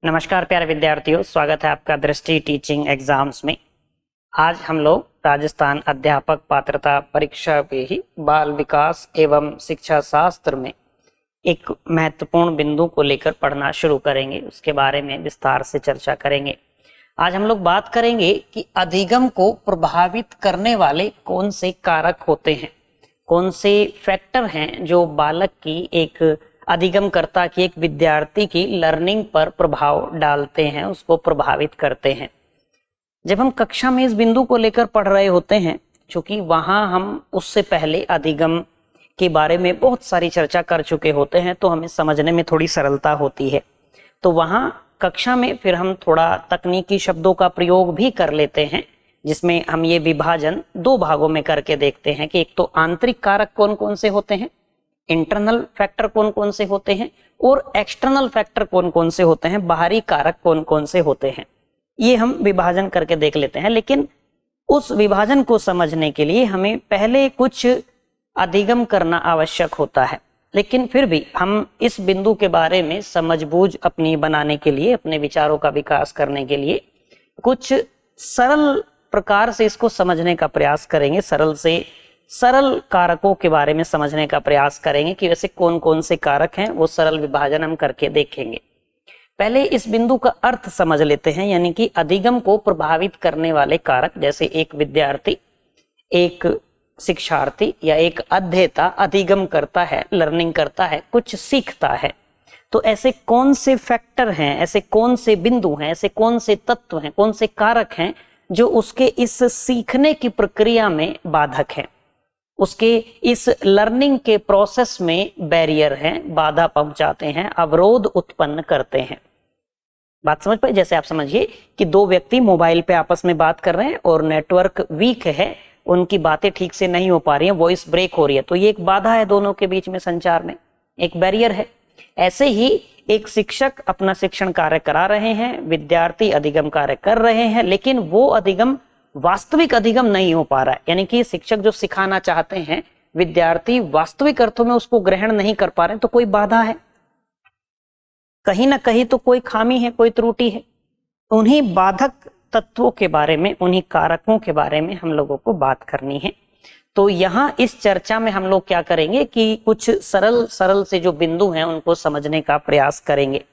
नमस्कार प्यारे विद्यार्थियों, स्वागत है आपका दृष्टि टीचिंग एग्जाम्स में। आज हम लोग राजस्थान अध्यापक पात्रता परीक्षा पे ही बाल विकास एवं शिक्षा शास्त्र में एक महत्वपूर्ण बिंदु को लेकर पढ़ना शुरू करेंगे। उसके बारे में विस्तार से चर्चा करेंगे। आज हम लोग बात करेंगे कि अधिगम को प्रभावित करने वाले कौन से कारक होते हैं, कौन से फैक्टर हैं जो बालक की एक अधिगमकर्ता की, एक विद्यार्थी की लर्निंग पर प्रभाव डालते हैं, उसको प्रभावित करते हैं। जब हम कक्षा में इस बिंदु को लेकर पढ़ रहे होते हैं, क्योंकि वहां हम उससे पहले अधिगम के बारे में बहुत सारी चर्चा कर चुके होते हैं, तो हमें समझने में थोड़ी सरलता होती है। तो वहां कक्षा में फिर हम थोड़ा तकनीकी शब्दों का प्रयोग भी कर लेते हैं, जिसमें हम ये विभाजन दो भागों में करके देखते हैं कि एक तो आंतरिक कारक कौन कौन से होते हैं, इंटरनल फैक्टर कौन कौन से होते हैं, और एक्सटर्नल फैक्टर कौन कौन से होते हैं, बाहरी कारक कौन कौन से होते हैं। ये हम विभाजन करके देख लेते हैं। लेकिन उस विभाजन को समझने के लिए हमें पहले कुछ अधिगम करना आवश्यक होता है। लेकिन फिर भी हम इस बिंदु के बारे में समझबूझ अपनी बनाने के लिए, अपने विचारों का विकास करने के लिए कुछ सरल प्रकार से इसको समझने का प्रयास करेंगे। सरल से सरल कारकों के बारे में समझने का प्रयास करेंगे कि वैसे कौन कौन से कारक हैं, वो सरल विभाजन हम करके देखेंगे। पहले इस बिंदु का अर्थ समझ लेते हैं, यानी कि अधिगम को प्रभावित करने वाले कारक, जैसे एक विद्यार्थी, एक शिक्षार्थी या एक अध्येता अधिगम करता है, लर्निंग करता है, कुछ सीखता है। तो ऐसे कौन से फैक्टर हैं, ऐसे कौन से बिंदु हैं, ऐसे कौन से तत्व हैं, कौन से कारक हैं जो उसके इस सीखने की प्रक्रिया में बाधक हैं, उसके इस लर्निंग के प्रोसेस में बैरियर हैं, बाधा पहुंचाते हैं, अवरोध उत्पन्न करते हैं। बात समझ पाए? जैसे आप समझिए कि दो व्यक्ति मोबाइल पे आपस में बात कर रहे हैं और नेटवर्क वीक है, उनकी बातें ठीक से नहीं हो पा रही हैं, वॉइस ब्रेक हो रही है, तो ये एक बाधा है दोनों के बीच में, संचार में एक बैरियर है। ऐसे ही एक शिक्षक अपना शिक्षण कार्य करा रहे हैं, विद्यार्थी अधिगम कार्य कर रहे हैं, लेकिन वो अधिगम वास्तविक अधिगम नहीं हो पा रहा है। यानी कि शिक्षक जो सिखाना चाहते हैं, विद्यार्थी वास्तविक अर्थों में उसको ग्रहण नहीं कर पा रहे हैं, तो कोई बाधा है, कहीं ना कहीं तो कोई खामी है, कोई त्रुटि है। उन्हीं बाधक तत्वों के बारे में, उन्हीं कारकों के बारे में हम लोगों को बात करनी है। तो यहाँ इस चर्चा में हम लोग क्या करेंगे कि कुछ सरल सरल से जो बिंदु हैं उनको समझने का प्रयास करेंगे।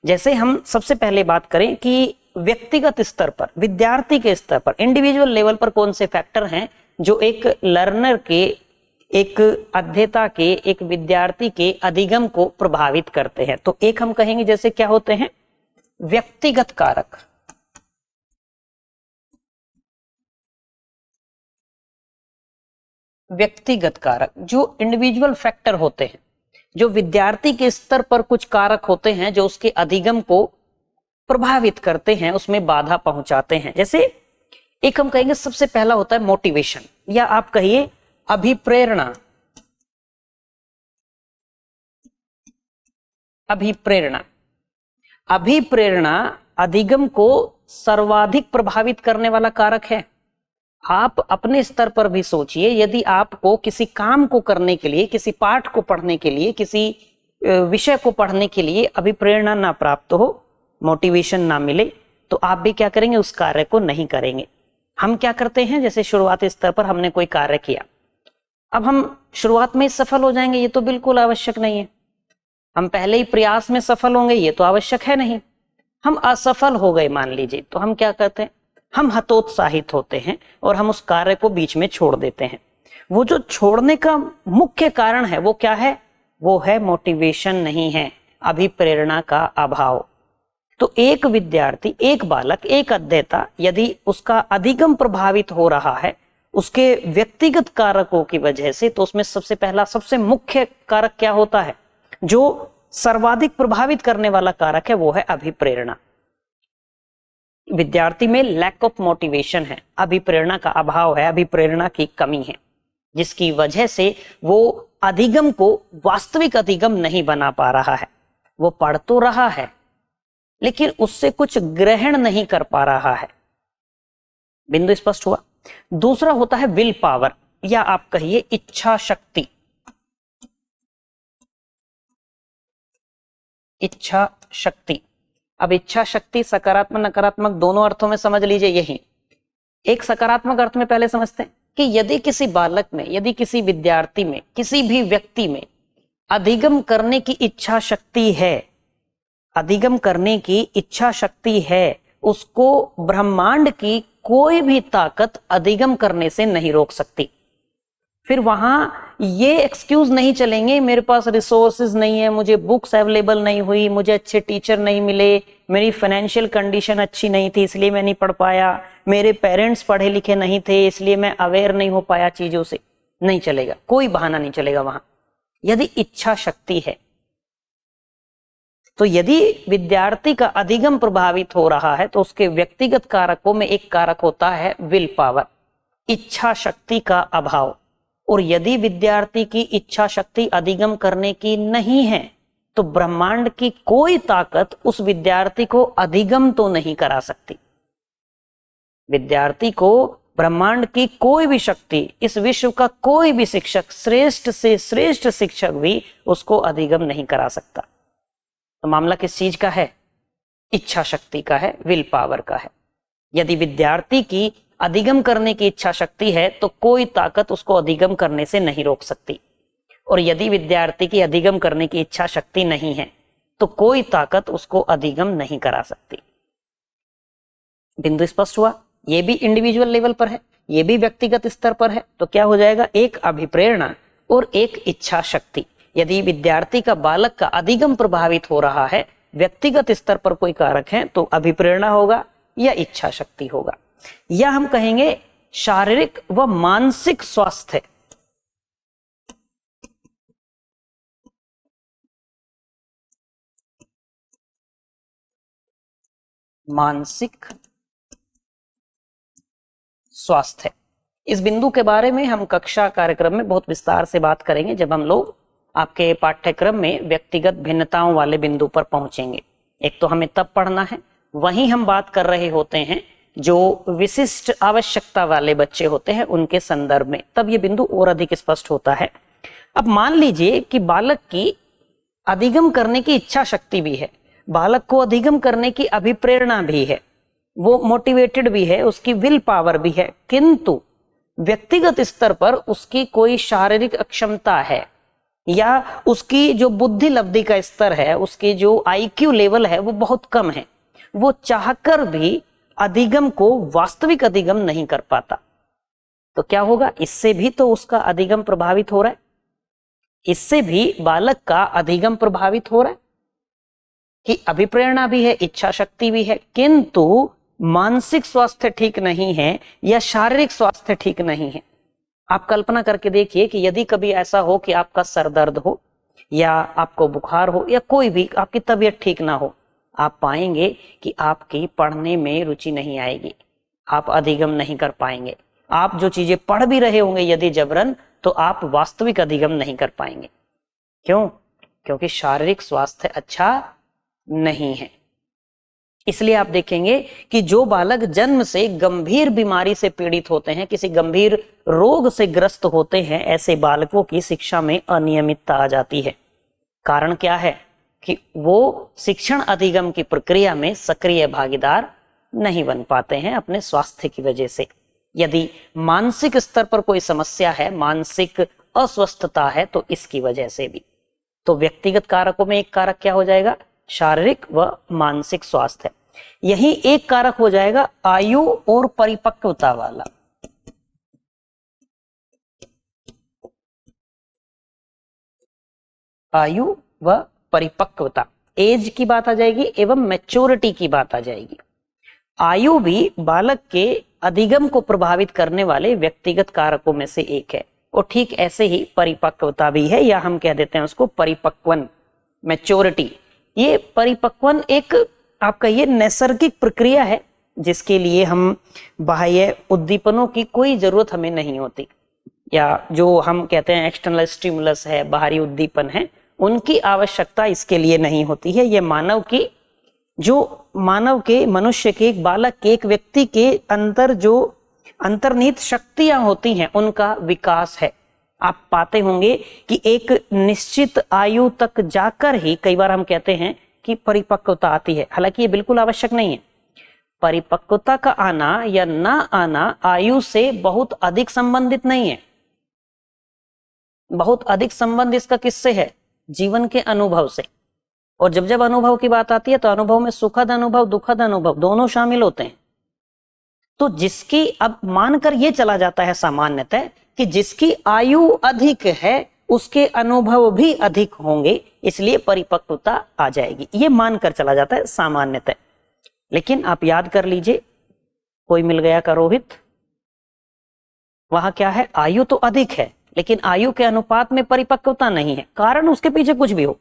जैसे हम सबसे पहले बात करें कि व्यक्तिगत स्तर पर, विद्यार्थी के स्तर पर, इंडिविजुअल लेवल पर कौन से फैक्टर हैं जो एक लर्नर के, एक अध्येता के, एक विद्यार्थी के अधिगम को प्रभावित करते हैं। तो एक हम कहेंगे जैसे क्या होते हैं, व्यक्तिगत कारक। व्यक्तिगत कारक जो इंडिविजुअल फैक्टर होते हैं, जो विद्यार्थी के स्तर पर कुछ कारक होते हैं जो उसके अधिगम को प्रभावित करते हैं, उसमें बाधा पहुंचाते हैं। जैसे एक हम कहेंगे सबसे पहला होता है मोटिवेशन, या आप कहिए अभिप्रेरणा। अभिप्रेरणा, अभिप्रेरणा अधिगम को सर्वाधिक प्रभावित करने वाला कारक है। आप अपने स्तर पर भी सोचिए, यदि आपको किसी काम को करने के लिए, किसी पाठ को पढ़ने के लिए, किसी विषय को पढ़ने के लिए अभिप्रेरणा ना प्राप्त हो, मोटिवेशन ना मिले, तो आप भी क्या करेंगे, उस कार्य को नहीं करेंगे। हम क्या करते हैं, जैसे शुरुआती स्तर पर हमने कोई कार्य किया, अब हम शुरुआत में सफल हो जाएंगे, ये तो बिल्कुल आवश्यक नहीं है। हम पहले ही प्रयास में सफल होंगे, ये तो आवश्यक है नहीं। हम असफल हो गए मान लीजिए, तो हम क्या करते हैं, हम हतोत्साहित होते हैं और हम उस कार्य को बीच में छोड़ देते हैं। वो जो छोड़ने का मुख्य कारण है वो क्या है, वो है मोटिवेशन नहीं है, अभिप्रेरणा का अभाव। तो एक विद्यार्थी, एक बालक, एक अध्येता, यदि उसका अधिगम प्रभावित हो रहा है उसके व्यक्तिगत कारकों की वजह से, तो उसमें सबसे पहला, सबसे मुख्य कारक क्या होता है, जो सर्वाधिक प्रभावित करने वाला कारक है, वो है अभिप्रेरणा। विद्यार्थी में लैक ऑफ मोटिवेशन है, अभिप्रेरणा का अभाव है, अभिप्रेरणा की कमी है, जिसकी वजह से वो अधिगम को वास्तविक अधिगम नहीं बना पा रहा है। वो पढ़ तो रहा है लेकिन उससे कुछ ग्रहण नहीं कर पा रहा है। बिंदु स्पष्ट हुआ? दूसरा होता है विल पावर, या आप कहिए इच्छा शक्ति। इच्छा शक्ति अब इच्छा शक्ति सकारात्मक नकारात्मक दोनों अर्थों में समझ लीजिए। यही एक सकारात्मक अर्थ में पहले समझते हैं कि यदि किसी बालक में, यदि किसी विद्यार्थी में, किसी भी व्यक्ति में अधिगम करने की इच्छा शक्ति है, अधिगम करने की इच्छा शक्ति है, उसको ब्रह्मांड की कोई भी ताकत अधिगम करने से नहीं रोक सकती। फिर वहां ये एक्सक्यूज नहीं चलेंगे, मेरे पास रिसोर्सेज नहीं है, मुझे बुक्स अवेलेबल नहीं हुई, मुझे अच्छे टीचर नहीं मिले, मेरी फाइनेंशियल कंडीशन अच्छी नहीं थी इसलिए मैं नहीं पढ़ पाया, मेरे पेरेंट्स पढ़े लिखे नहीं थे इसलिए मैं अवेयर नहीं हो पाया चीजों से। नहीं चलेगा, कोई बहाना नहीं चलेगा वहां, यदि इच्छा शक्ति है। तो यदि विद्यार्थी का अधिगम प्रभावित हो रहा है तो उसके व्यक्तिगत कारकों में एक कारक होता है विल पावर, इच्छा शक्ति का अभाव। और यदि विद्यार्थी की इच्छा शक्ति अधिगम करने की नहीं है तो ब्रह्मांड की कोई ताकत उस विद्यार्थी को अधिगम तो नहीं करा सकती। विद्यार्थी को ब्रह्मांड की कोई भी शक्ति, इस विश्व का कोई भी शिक्षक, श्रेष्ठ से श्रेष्ठ शिक्षक भी उसको अधिगम नहीं करा सकता। तो मामला किस चीज का है? इच्छा शक्ति का है, विल पावर का है। यदि विद्यार्थी की अधिगम करने की इच्छा शक्ति है तो कोई ताकत उसको अधिगम करने से नहीं रोक सकती, और यदि विद्यार्थी की अधिगम करने की इच्छा शक्ति नहीं है तो कोई ताकत उसको अधिगम नहीं करा सकती। बिंदु स्पष्ट हुआ? ये भी इंडिविजुअल लेवल पर है, ये भी व्यक्तिगत स्तर पर है। तो क्या हो जाएगा? एक अभिप्रेरणा और एक इच्छा शक्ति। यदि विद्यार्थी का, बालक का अधिगम प्रभावित हो रहा है, व्यक्तिगत स्तर पर कोई कारक है तो अभिप्रेरणा होगा या इच्छा शक्ति होगा, या हम कहेंगे शारीरिक व मानसिक स्वास्थ्य। मानसिक स्वास्थ्य, इस बिंदु के बारे में हम कक्षा कार्यक्रम में बहुत विस्तार से बात करेंगे जब हम लोग आपके पाठ्यक्रम में व्यक्तिगत भिन्नताओं वाले बिंदु पर पहुंचेंगे। एक तो हमें तब पढ़ना है, वहीं हम बात कर रहे होते हैं जो विशिष्ट आवश्यकता वाले बच्चे होते हैं उनके संदर्भ में, तब ये बिंदु और अधिक स्पष्ट होता है। अब मान लीजिए कि बालक की अधिगम करने की इच्छा शक्ति भी है, बालक को अधिगम करने की अभिप्रेरणा भी है, वो मोटिवेटेड भी है, उसकी विल पावर भी है, किंतु व्यक्तिगत स्तर पर उसकी कोई शारीरिक अक्षमता है या उसकी जो बुद्धि लब्धि का स्तर है, उसकी जो आईक्यू लेवल है वो बहुत कम है, वो चाहकर भी अधिगम को वास्तविक अधिगम नहीं कर पाता। तो क्या होगा? इससे भी तो उसका अधिगम प्रभावित हो रहा है, इससे भी बालक का अधिगम प्रभावित हो रहा है कि अभिप्रेरणा भी है, इच्छा शक्ति भी है, किंतु मानसिक स्वास्थ्य ठीक नहीं है या शारीरिक स्वास्थ्य ठीक नहीं है। आप कल्पना करके देखिए कि यदि कभी ऐसा हो कि आपका सर दर्द हो या आपको बुखार हो या कोई भी आपकी तबीयत ठीक ना हो, आप पाएंगे कि आपकी पढ़ने में रुचि नहीं आएगी, आप अधिगम नहीं कर पाएंगे। आप जो चीजें पढ़ भी रहे होंगे यदि जबरन, तो आप वास्तविक अधिगम नहीं कर पाएंगे। क्यों? क्योंकि शारीरिक स्वास्थ्य अच्छा नहीं है। इसलिए आप देखेंगे कि जो बालक जन्म से गंभीर बीमारी से पीड़ित होते हैं, किसी गंभीर रोग से ग्रस्त होते हैं, ऐसे बालकों की शिक्षा में अनियमितता आ जाती है। कारण क्या है? कि वो शिक्षण अधिगम की प्रक्रिया में सक्रिय भागीदार नहीं बन पाते हैं अपने स्वास्थ्य की वजह से। यदि मानसिक स्तर पर कोई समस्या है, मानसिक अस्वस्थता है, तो इसकी वजह से भी। तो व्यक्तिगत कारकों में एक कारक क्या हो जाएगा? शारीरिक व मानसिक स्वास्थ्य। यही एक कारक हो जाएगा आयु और परिपक्वता वाला। आयु व परिपक्वता, एज की बात आ जाएगी एवं मैच्योरिटी की बात आ जाएगी। आयु भी बालक के अधिगम को प्रभावित करने वाले व्यक्तिगत कारकों में से एक है, और ठीक ऐसे ही परिपक्वता भी है, या हम कह देते हैं उसको परिपक्वन, मैच्योरिटी। ये परिपक्वन एक आप कहिए नैसर्गिक प्रक्रिया है जिसके लिए हम बाह्य उद्दीपनों की कोई जरूरत हमें नहीं होती, या जो हम कहते हैं एक्सटर्नल स्टिमुलस है, बाहरी उद्दीपन है, उनकी आवश्यकता इसके लिए नहीं होती है। ये मानव की, जो मानव के, मनुष्य के, एक बालक के, एक व्यक्ति के अंदर जो अंतर्निहित शक्तियां होती हैं उनका विकास है। आप पाते होंगे कि एक निश्चित आयु तक जाकर ही, कई बार हम कहते हैं कि परिपक्वता आती है, हालांकि ये बिल्कुल आवश्यक नहीं है। परिपक्वता का आना या ना आना आयु से बहुत अधिक संबंधित नहीं है। बहुत अधिक संबंध इसका किससे है? जीवन के अनुभव से। और जब जब अनुभव की बात आती है तो अनुभव में सुखद अनुभव, दुखद अनुभव दोनों शामिल होते हैं। तो जिसकी, अब मानकर ये चला जाता है सामान्यतः कि जिसकी आयु अधिक है उसके अनुभव भी अधिक होंगे, इसलिए परिपक्वता आ जाएगी, ये मानकर चला जाता है सामान्यतः। लेकिन आप याद कर लीजिए, कोई मिल गया का रोहित, वहां क्या है? आयु तो अधिक है लेकिन आयु के अनुपात में परिपक्वता नहीं है। कारण उसके पीछे कुछ भी हो,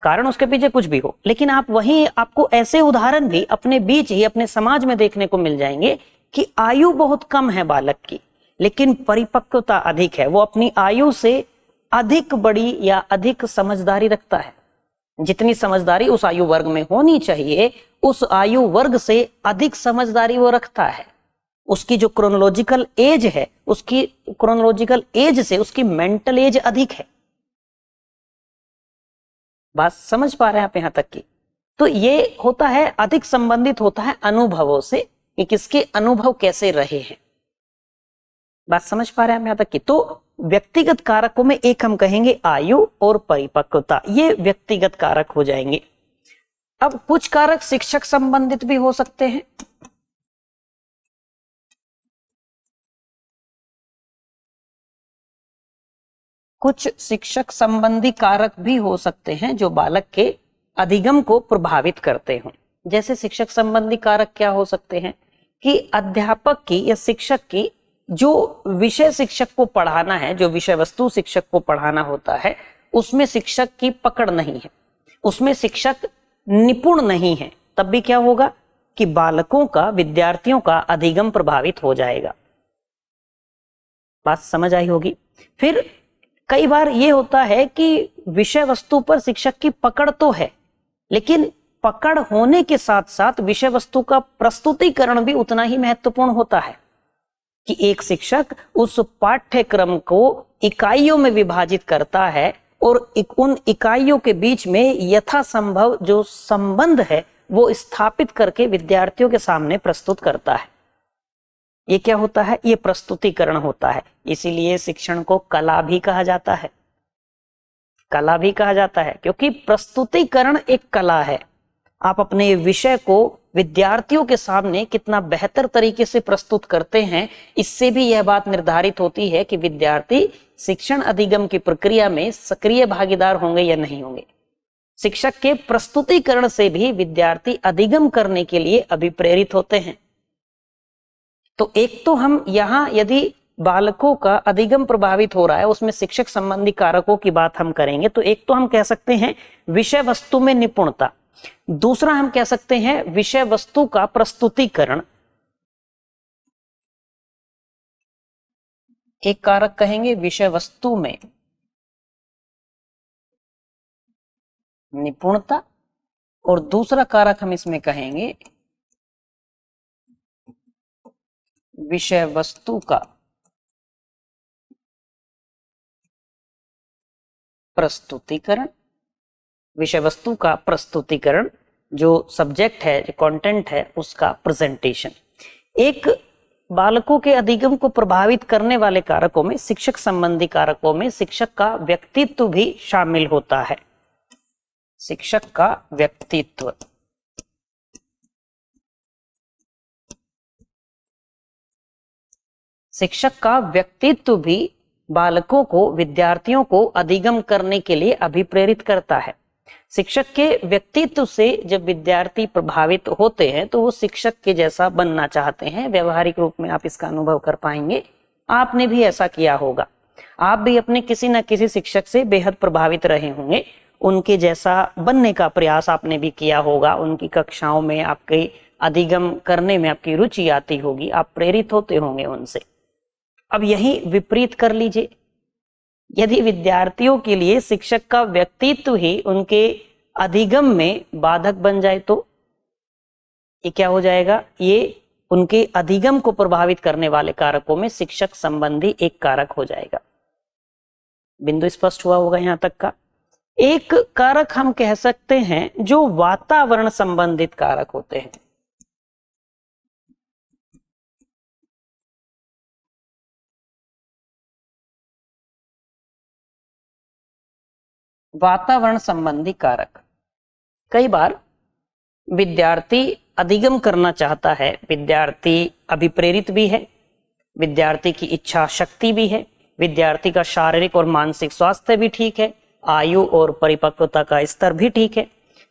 कारण उसके पीछे कुछ भी हो, लेकिन आप वहीं, आपको ऐसे उदाहरण भी अपने बीच ही, अपने समाज में देखने को मिल जाएंगे कि आयु बहुत कम है बालक की लेकिन परिपक्वता अधिक है। वो अपनी आयु से अधिक बड़ी या अधिक समझदारी रखता है। जितनी समझदारी उस आयु वर्ग में होनी चाहिए, उस आयु वर्ग से अधिक समझदारी वो रखता है। उसकी जो क्रोनोलॉजिकल एज है, उसकी क्रोनोलॉजिकल एज से उसकी मेंटल एज अधिक है। बात समझ पा रहे हैं आप यहां तक की? तो ये होता है, अधिक संबंधित होता है अनुभवों से कि किसके अनुभव कैसे रहे हैं। बात समझ पा रहे हैं आप यहां तक की? तो व्यक्तिगत कारकों में एक हम कहेंगे आयु और परिपक्वता, ये व्यक्तिगत कारक हो जाएंगे। अब कुछ कारक शिक्षक संबंधित भी हो सकते हैं। कुछ शिक्षक संबंधी कारक भी हो सकते हैं जो बालक के अधिगम को प्रभावित करते हों। जैसे शिक्षक संबंधी कारक क्या हो सकते हैं कि अध्यापक की या शिक्षक की जो विषय शिक्षक को पढ़ाना है, जो विषय वस्तु शिक्षक को पढ़ाना होता है, उसमें शिक्षक की पकड़ नहीं है, उसमें शिक्षक निपुण नहीं है, तब भी क्या होगा कि बालकों का, विद्यार्थियों का अधिगम प्रभावित हो जाएगा। बात समझ आई होगी। फिर कई बार ये होता है कि विषय वस्तु पर शिक्षक की पकड़ तो है, लेकिन पकड़ होने के साथ साथ विषय वस्तु का प्रस्तुतिकरण भी उतना ही महत्वपूर्ण होता है कि एक शिक्षक उस पाठ्यक्रम को इकाइयों में विभाजित करता है और उन इकाइयों के बीच में यथासंभव जो संबंध है वो स्थापित करके विद्यार्थियों के सामने प्रस्तुत करता है। ये क्या होता है? ये प्रस्तुतिकरण होता है। इसीलिए शिक्षण को कला भी कहा जाता है। कला भी कहा जाता है क्योंकि प्रस्तुतिकरण एक कला है। आप अपने विषय को विद्यार्थियों के सामने कितना बेहतर तरीके से प्रस्तुत करते हैं, इससे भी यह बात निर्धारित होती है कि विद्यार्थी शिक्षण अधिगम की प्रक्रिया में सक्रिय भागीदार होंगे या नहीं होंगे। शिक्षक के प्रस्तुतिकरण से भी विद्यार्थी अधिगम करने के लिए अभिप्रेरित होते हैं। तो एक तो हम यहाँ यदि बालकों का अधिगम प्रभावित हो रहा है, उसमें शिक्षक संबंधी कारकों की बात हम करेंगे, तो एक तो हम कह सकते हैं विषय वस्तु में निपुणता, दूसरा हम कह सकते हैं विषय वस्तु का प्रस्तुतिकरण। एक कारक कहेंगे विषय वस्तु में निपुणता और दूसरा कारक हम इसमें कहेंगे विषय वस्तु का प्रस्तुतिकरण। विषय वस्तु का प्रस्तुतिकरण, जो सब्जेक्ट है, जो कंटेंट है, उसका प्रेजेंटेशन। एक बालकों के अधिगम को प्रभावित करने वाले कारकों में, शिक्षक संबंधी कारकों में शिक्षक का व्यक्तित्व भी शामिल होता है। शिक्षक का व्यक्तित्व, शिक्षक का व्यक्तित्व भी बालकों को, विद्यार्थियों को अधिगम करने के लिए अभिप्रेरित करता है। शिक्षक के व्यक्तित्व से जब विद्यार्थी प्रभावित होते हैं तो वो शिक्षक के जैसा बनना चाहते हैं। व्यवहारिक रूप में आप इसका अनुभव कर पाएंगे। आपने भी ऐसा किया होगा, आप भी अपने किसी न किसी शिक्षक से बेहद प्रभावित रहे होंगे, उनके जैसा बनने का प्रयास आपने भी किया होगा। उनकी कक्षाओं में आपके अधिगम करने में आपकी रुचि आती होगी, आप प्रेरित होते होंगे उनसे। अब यही विपरीत कर लीजिए, यदि विद्यार्थियों के लिए शिक्षक का व्यक्तित्व ही उनके अधिगम में बाधक बन जाए तो ये क्या हो जाएगा? ये उनके अधिगम को प्रभावित करने वाले कारकों में शिक्षक संबंधी एक कारक हो जाएगा। बिंदु स्पष्ट हुआ होगा यहां तक का। एक कारक हम कह सकते हैं जो वातावरण संबंधित कारक होते हैं। वातावरण संबंधी कारक, कई बार विद्यार्थी अधिगम करना चाहता है, विद्यार्थी अभिप्रेरित भी है, विद्यार्थी की इच्छा शक्ति भी है, विद्यार्थी का शारीरिक और मानसिक स्वास्थ्य भी ठीक है, आयु और परिपक्वता का स्तर भी ठीक है,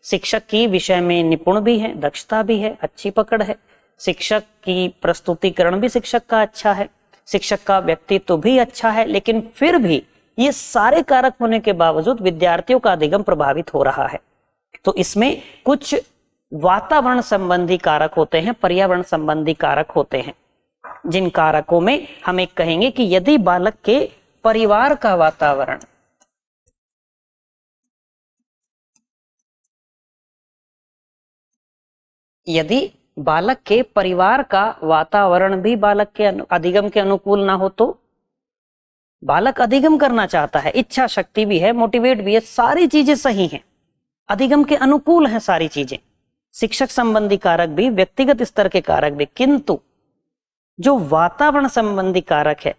शिक्षक की विषय में निपुण भी है, दक्षता भी है, अच्छी पकड़ है, शिक्षक की प्रस्तुतिकरण भी शिक्षक का अच्छा है, शिक्षक का व्यक्तित्व भी अच्छा है, लेकिन फिर भी ये सारे कारक होने के बावजूद विद्यार्थियों का अधिगम प्रभावित हो रहा है। तो इसमें कुछ वातावरण संबंधी कारक होते हैं, पर्यावरण संबंधी कारक होते हैं, जिन कारकों में हम एक कहेंगे कि यदि बालक के परिवार का वातावरण, यदि बालक के परिवार का वातावरण भी बालक के अधिगम के अनुकूल ना हो, तो बालक अधिगम करना चाहता है, इच्छा शक्ति भी है, मोटिवेट भी है, सारी चीजें सही हैं, अधिगम के अनुकूल हैं सारी चीजें, शिक्षक संबंधी कारक भी, व्यक्तिगत स्तर के कारक भी, किंतु जो वातावरण संबंधी कारक है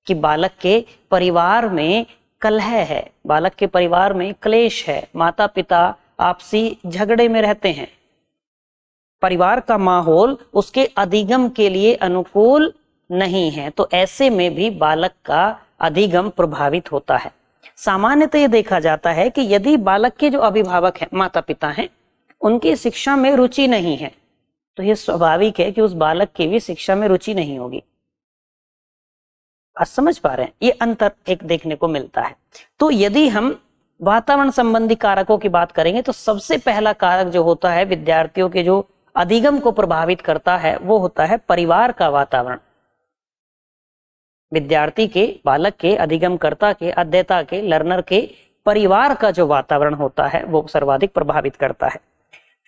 कि बालक के परिवार में कलह है, बालक के परिवार में क्लेश है, माता पिता आपसी झगड़े में रहते हैं, परिवार का माहौल उसके अधिगम के लिए अनुकूल नहीं है, तो ऐसे में भी बालक का अधिगम प्रभावित होता है। सामान्यतः यह देखा जाता है कि यदि बालक के जो अभिभावक हैं, माता पिता हैं, उनकी शिक्षा में रुचि नहीं है, तो यह स्वाभाविक है कि उस बालक की भी शिक्षा में रुचि नहीं होगी। आज समझ पा रहे हैं, ये अंतर एक देखने को मिलता है। तो यदि हम वातावरण संबंधी कारकों की बात करेंगे तो सबसे पहला कारक जो होता है विद्यार्थियों के जो अधिगम को प्रभावित करता है वो होता है परिवार का वातावरण। विद्यार्थी के, बालक के, अधिगमकर्ता के, अध्येता के, लर्नर के परिवार का जो वातावरण होता है वो सर्वाधिक प्रभावित करता है।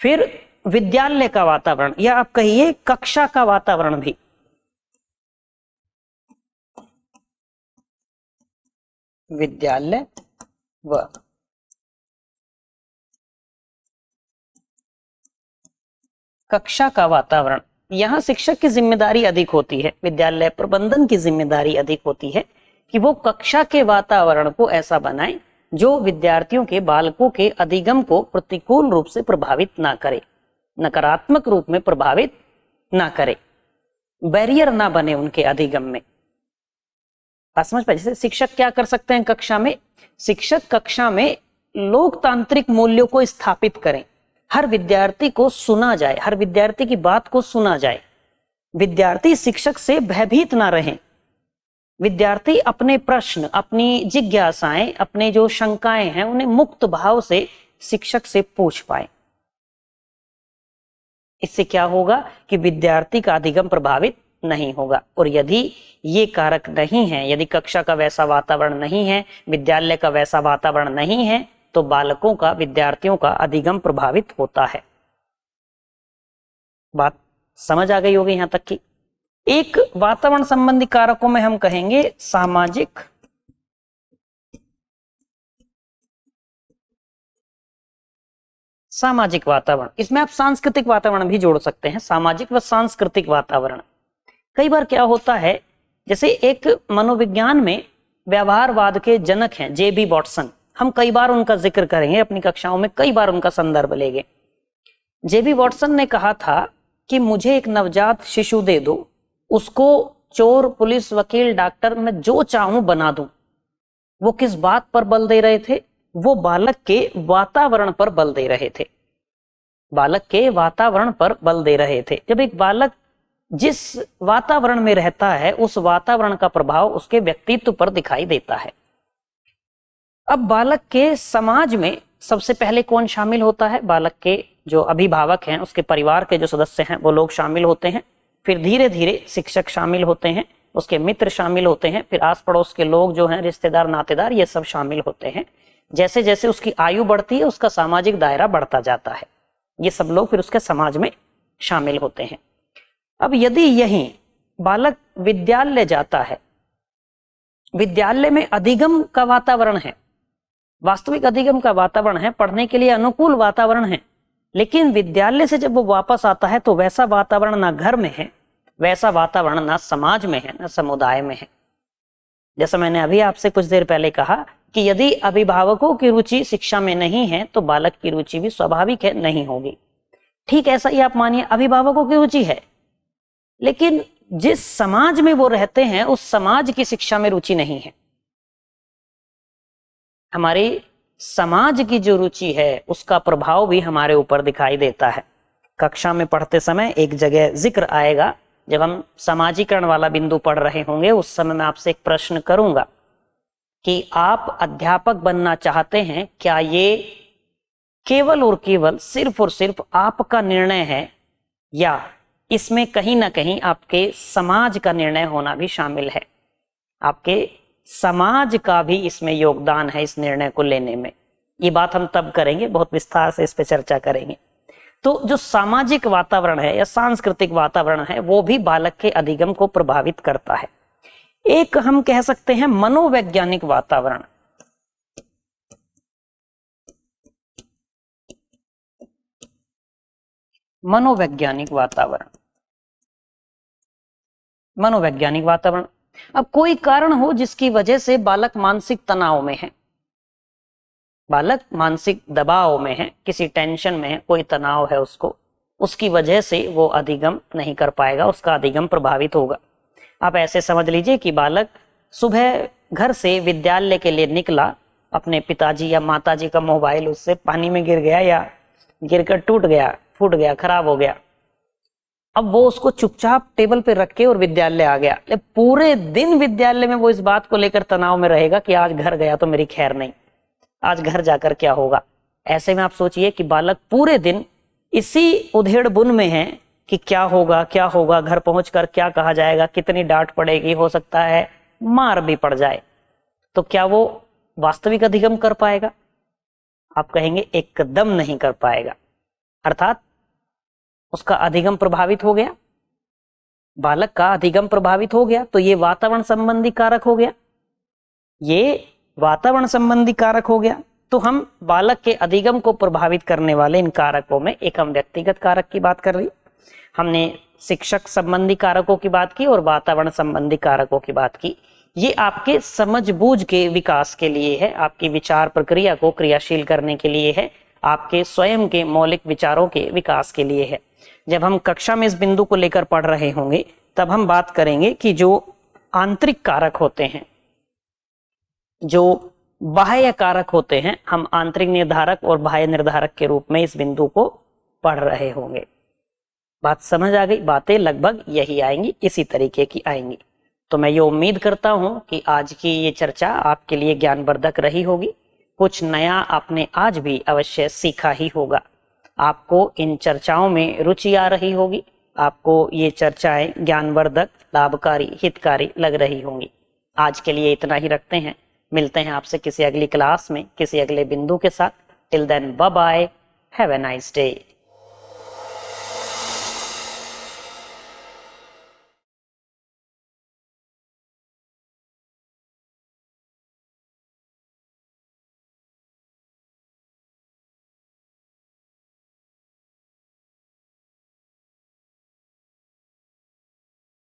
फिर विद्यालय का वातावरण, या आप कहिए कक्षा का वातावरण भी, विद्यालय व कक्षा का वातावरण, यहां शिक्षक की जिम्मेदारी अधिक होती है, विद्यालय प्रबंधन की जिम्मेदारी अधिक होती है कि वो कक्षा के वातावरण को ऐसा बनाए जो विद्यार्थियों के, बालकों के अधिगम को प्रतिकूल रूप से प्रभावित ना करे, नकारात्मक रूप में प्रभावित ना करे, बैरियर ना बने उनके अधिगम में। बात समझ पाए? जैसे शिक्षक क्या कर सकते हैं कक्षा में, शिक्षक कक्षा में लोकतांत्रिक मूल्यों को स्थापित करें, हर विद्यार्थी को सुना जाए, हर विद्यार्थी की बात को सुना जाए, विद्यार्थी शिक्षक से भयभीत ना रहें, विद्यार्थी अपने प्रश्न, अपनी जिज्ञासाएं, अपने जो शंकाएं हैं उन्हें मुक्त भाव से शिक्षक से पूछ पाए। इससे क्या होगा कि विद्यार्थी का अधिगम प्रभावित नहीं होगा। और यदि ये कारक नहीं है, यदि कक्षा का वैसा वातावरण नहीं है, विद्यालय का वैसा वातावरण नहीं है, तो बालकों का, विद्यार्थियों का अधिगम प्रभावित होता है। बात समझ आ गई होगी यहां तक की। एक वातावरण संबंधी कारकों में हम कहेंगे सामाजिक वातावरण, इसमें आप सांस्कृतिक वातावरण भी जोड़ सकते हैं, सामाजिक व सांस्कृतिक वातावरण। कई बार क्या होता है, जैसे एक मनोविज्ञान में व्यवहारवाद के जनक हैं जे.बी. वॉटसन, हम कई बार उनका जिक्र करेंगे अपनी कक्षाओं में, कई बार उनका संदर्भ लेंगे। जे.बी. वॉटसन ने कहा था कि मुझे एक नवजात शिशु दे दो, उसको चोर, पुलिस, वकील, डॉक्टर, मैं जो चाहूं बना दूं। वो किस बात पर बल दे रहे थे? वो बालक के वातावरण पर बल दे रहे थे, बालक के वातावरण पर बल दे रहे थे। जब एक बालक जिस वातावरण में रहता है उस वातावरण का प्रभाव उसके व्यक्तित्व पर दिखाई देता है। अब बालक के समाज में सबसे पहले कौन शामिल होता है? बालक के जो अभिभावक हैं, उसके परिवार के जो सदस्य हैं वो लोग शामिल होते हैं। फिर धीरे धीरे शिक्षक शामिल होते हैं, उसके मित्र शामिल होते हैं, फिर आस पड़ोस के लोग जो हैं, रिश्तेदार, नातेदार, ये सब शामिल होते हैं। जैसे जैसे उसकी आयु बढ़ती है उसका सामाजिक दायरा बढ़ता जाता है, ये सब लोग फिर उसके समाज में शामिल होते हैं। अब यदि यही बालक विद्यालय जाता है, विद्यालय में अधिगम का वातावरण है, वास्तविक अधिगम का वातावरण है, पढ़ने के लिए अनुकूल वातावरण है, लेकिन विद्यालय से जब वो वापस आता है तो वैसा वातावरण ना घर में है, वैसा वातावरण ना समाज में है, ना समुदाय में है। जैसा मैंने अभी आपसे कुछ देर पहले कहा कि यदि अभिभावकों की रुचि शिक्षा में नहीं है तो बालक की रुचि भी स्वाभाविक है नहीं होगी। ठीक ऐसा ही आप मानिए, अभिभावकों की रुचि है, लेकिन जिस समाज में वो रहते हैं उस समाज की शिक्षा में रुचि नहीं है। हमारी समाज की जो रुचि है उसका प्रभाव भी हमारे ऊपर दिखाई देता है। कक्षा में पढ़ते समय एक जगह जिक्र आएगा, जब हम समाजीकरण वाला बिंदु पढ़ रहे होंगे उस समय मैं आपसे एक प्रश्न करूंगा कि आप अध्यापक बनना चाहते हैं, क्या ये केवल और केवल सिर्फ और सिर्फ आपका निर्णय है या इसमें कहीं ना कहीं आपके समाज का निर्णय होना भी शामिल है? आपके समाज का भी इसमें योगदान है इस निर्णय को लेने में। ये बात हम तब करेंगे, बहुत विस्तार से इस पे चर्चा करेंगे। तो जो सामाजिक वातावरण है या सांस्कृतिक वातावरण है वो भी बालक के अधिगम को प्रभावित करता है। एक हम कह सकते हैं मनोवैज्ञानिक वातावरण। मनोवैज्ञानिक वातावरण, मनोवैज्ञानिक वातावरण। अब कोई कारण हो जिसकी वजह से बालक मानसिक तनाव में है, बालक मानसिक दबाव में है, किसी टेंशन में है, कोई तनाव है उसको, उसकी वजह से वो अधिगम नहीं कर पाएगा, उसका अधिगम प्रभावित होगा। आप ऐसे समझ लीजिए कि बालक सुबह घर से विद्यालय के लिए निकला, अपने पिताजी या माताजी का मोबाइल उससे पानी में गिर गया या गिरकर टूट गया, फूट गया, खराब हो गया। अब वो उसको चुपचाप टेबल पे रख के और विद्यालय आ गया। पूरे दिन विद्यालय में वो इस बात को लेकर तनाव में रहेगा कि आज घर गया तो मेरी खैर नहीं, आज घर जाकर क्या होगा। ऐसे में आप सोचिए कि बालक पूरे दिन इसी उधेड़ बुन में है कि क्या होगा क्या होगा, घर पहुंचकर क्या कहा जाएगा, कितनी डांट पड़ेगी, हो सकता है मार भी पड़ जाए। तो क्या वो वास्तविक अधिगम कर पाएगा? आप कहेंगे एकदम नहीं कर पाएगा। अर्थात उसका अधिगम प्रभावित हो गया, बालक का अधिगम प्रभावित हो गया। तो ये वातावरण संबंधी कारक हो गया, ये वातावरण संबंधी कारक हो गया। तो हम बालक के अधिगम को प्रभावित करने वाले इन कारकों में एक हम व्यक्तिगत कारक की बात कर रही, हमने शिक्षक संबंधी कारकों की बात की और वातावरण संबंधी कारकों की बात की। ये आपके समझबूझ के विकास के लिए है, आपकी विचार प्रक्रिया को क्रियाशील करने के लिए है, आपके स्वयं के मौलिक विचारों के विकास के लिए है। जब हम कक्षा में इस बिंदु को लेकर पढ़ रहे होंगे तब हम बात करेंगे कि जो आंतरिक कारक होते हैं, जो बाह्य कारक होते हैं, हम आंतरिक निर्धारक और बाह्य निर्धारक के रूप में इस बिंदु को पढ़ रहे होंगे। बात समझ आ गई? बातें लगभग यही आएंगी, इसी तरीके की आएंगी। तो मैं ये उम्मीद करता हूं कि आज की ये चर्चा आपके लिए ज्ञानवर्धक रही होगी। कुछ नया आपने आज भी अवश्य सीखा ही होगा। आपको इन चर्चाओं में रुचि आ रही होगी, आपको ये चर्चाएं ज्ञानवर्धक, लाभकारी, हितकारी लग रही होंगी। आज के लिए इतना ही रखते हैं, मिलते हैं आपसे किसी अगली क्लास में किसी अगले बिंदु के साथ। Till then bye bye, have a nice day.